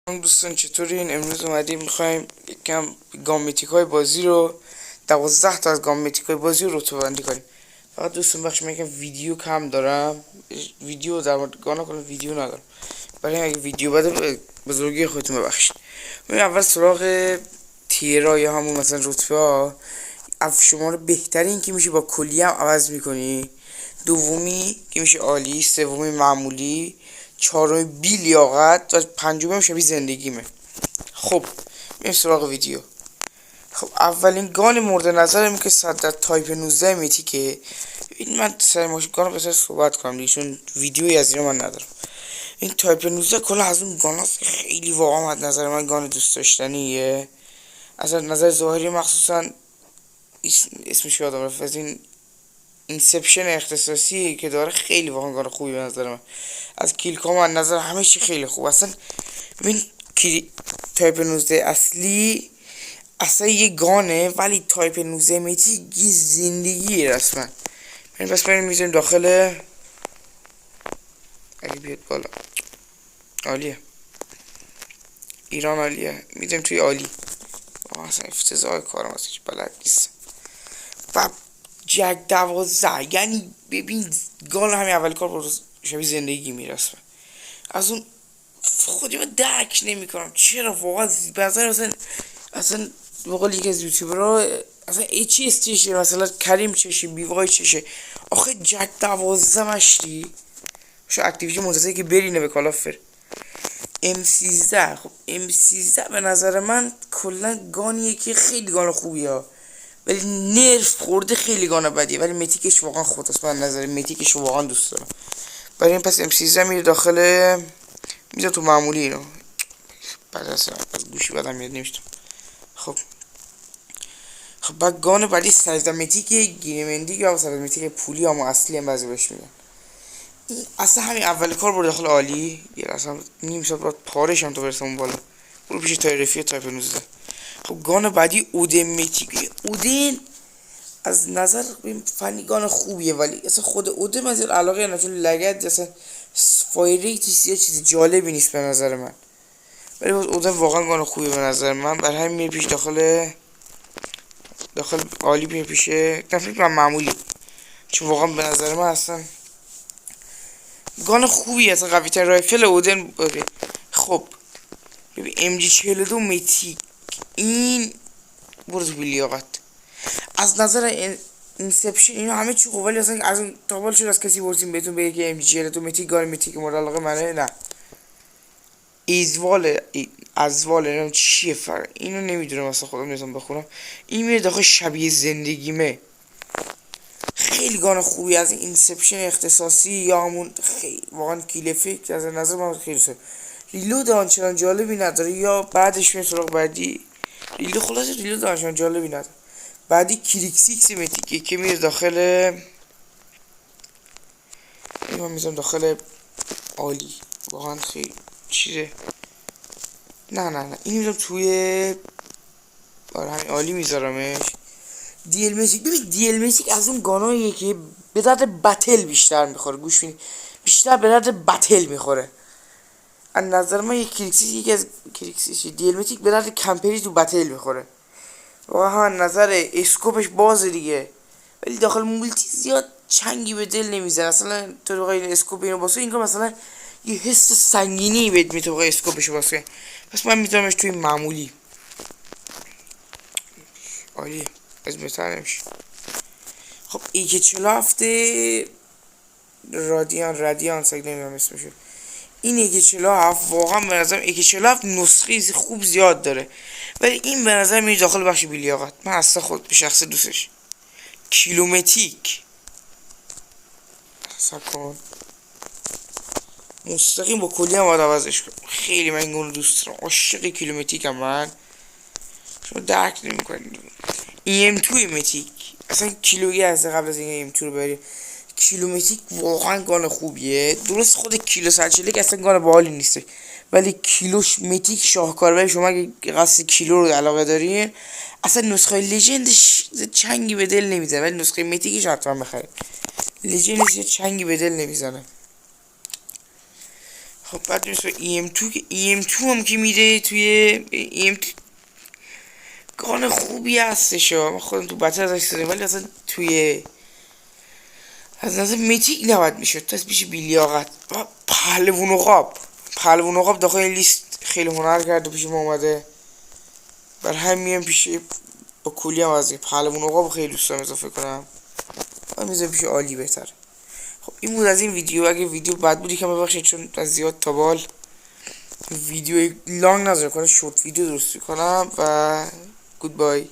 دوستان چطورین؟ امروز اومدیم میخوایم یکم گام میتیک های بازی رو 12 تا از گام میتیک های بازی رو رتبه بندی کنیم. فقط دوستان بخش من یکم ویدیو کم دارم، ویدیو در مورد گانا کنم ویدیو ندارم، برای اگه ویدیو بده بزرگی خودتون ببخشید. من اول سراغ تیرا یا همون مثلا رتبه ها، از شماره بهترین که میشه با کلی هم عوض میکنی، دومی که میشه عالی، سومی معمولی، چهارمی بی لیاقت و پنجمی هم شبیه زندگیمه. خب میریم سراغ ویدیو. خب اولین گان مورد نظرم که صد تایپ 19 میتیکه. این من سر ماشین گان بسر صحبت کنم دیگه، چون ویدیویی از اینا من ندارم. این تایپ 19 کلا از اون گان هست که خیلی واقعا از نظر من گان دوست داشتنیه. از نظر ظاهری مخصوصا اسمش یادم رفت، از این اینسپشن اختصاصی که داره خیلی واقعا گان خوبی به نظر من. از کیلکام از نظر همه چی خیلی خوب. اصلا ببین تایپ 19 اصلی اصلا یه گانه، ولی تایپ 19 میتی یه زندگی رسما. پس بریم میذاریم داخل. اگه بیاد بالا عالیه، ایران عالیه، میذاریم توی عالی. اصلا افتضاح کارم اصلا هیچ بلد نیست. و جک 12 یعنی ببین گان همین اول کار با شبیه زندگی میرسه. از اون خودی من درک نمی کنم چرا واقعا به نظر اصلا بقول یکی از یوتیوبرها اصلا چی استیشه، مثلا کریم چشه، بیوای چشه، آخه جک 12 مشتی شو اکتیویژن منتظره که برینه به کالافر. M13 خب M13 به نظر من کلا گانیه که خیلی گان خوبیه ها، ولی نرف خورده خیلی گانه بدیه، ولی میتیکش واقعا خودست. من نظر میتیکش واقعا دوست دارم. برای این پس M13 میره داخل، میذارم تو معمولی اینو. بعد از گوشی بدم میاد نمیشتم. خب بعد گان بعدی سرزمتیک گیرمندی یا سرزمتیک پولی هم اصلی هم بعضی بهش میگن. اصلا همین اول کار برو داخل عالی، یه اصلا نیم ساعت بعد پارش هم تو برسم اون بالا، برو پیش تایرفی تایپ 19. خب گان بعدی اودن میتیک. اودن از نظر فنی گان خوبیه، ولی اصلا خود اودن من زیاد علاقه ندارم، چون لگد اصلا فایری توش یه چیز جالبی نیست به نظر من، ولی اودن واقعا گان خوبیه به نظر من. برای همین میره پیش داخل عالی، میره پیشه تفریق من معمولی، چون واقعا به نظر من اصلا گان خوبی اصلا قوی تر رایفل اودن باره. خب ببین ام جی 42 میتیک، این برو تو لیاقت. از نظر اینسپشن اینا همه چی خوب، ولی اصلا از اون تابال شد از کسی پرسیم بهتون بگه که ام جی 42 میتیک گان میتیک مورد علاقه منه؟ نه. ازوال اینم چیه فرق اینو نمیدونم اصلا، خودم نمیتونم بخونم. این میره داخل شبیه زندگیمه، خیلی گان خوبی از اینسپشن اختصاصی یا همون خیلی واقعا کیل افکت از نظر من خیلی سه. ریلود آنچنان جالبی نداره، یا بعدش میره سراغ بعدی ریلود، خلاص ریلود آنچنان جالبی نداره. بعدی کریکسیکس میتیکه که میره داخل، این میذارم داخل عالی، واقعا خیلی چیزه. نه این میذارم توی همین عالی میذارمش. دیل میتیک، ببین دیل میتیک از اون گاناییه که به درد بتل بیشتر میخوره، گوش بینی بیشتر به درد بتل میخوره. از نظر من یکی از کریکسیس دیل میتیک به درد کمپری تو بتل میخوره. واقعا نظر اسکوپش بازه دیگه، ولی داخل مولتی زیاد چنگی به دل نمیزنه. اصلا تو بخوای اسکوپ اینو واسه اینکه مثلا یه حس سنگینی بهت میده بخوای اسکوپش واسه، پس من میذارمش توی معمولی. عالی از بهتر نمیشه. خب ای که 47 رادیان سگ نمیدونم اسمشو، این ای که 47 واقعا به نظرم ای که 47 نسخه خوب زیاد داره، ولی این به نظر میاد داخل بخش بیلیاقت. من اصلا خود به شخص دوستش کیلومتیک سکن مستقیم با کلی هم باید عوضش کنم. خیلی من این دوست دارم، عاشق کیلومتیک هم من، شما درک نمی کنید. ام توی میتیک اصلا کیلویی از قبل از این ام تو رو بریم. کیلومتیک واقعا گان خوبیه، درست خود کیلو 140 اصلا گان باحالی نیست، ولی کیلوش میتیک شاهکاره. شما اگه قصد کیلو رو علاقه دارین، اصلا نسخه لژندش چنگی به دل نمیزنه، ولی نسخه میتیکش حتما بخرید. لژندش چنگی به دل نمیزنه. خب بعد میرسه EM2 که EM2 هم که میره توی EM2 گان خوبی هستش. من خودم تو بطر ازش سازم، ولی اصلا توی از نظر میتیک نباید میشد، تا پیش بیلیاقت. پهلوون عقاب داخل این لیست خیلی هنر کرده، پیش ما اومده. بر هم میام پیش با کولی هم از پهلوون عقاب خیلی دوست دارم اضافه کنم. من میذارم پیش عالی بهتر. خب این بود از این ویدیو. اگه ویدیو بد بودی که ببخشید، چون از زیاد تابال ویدیو لانگ نذارم کنم، شورت ویدیو درست کنم. و گود بای.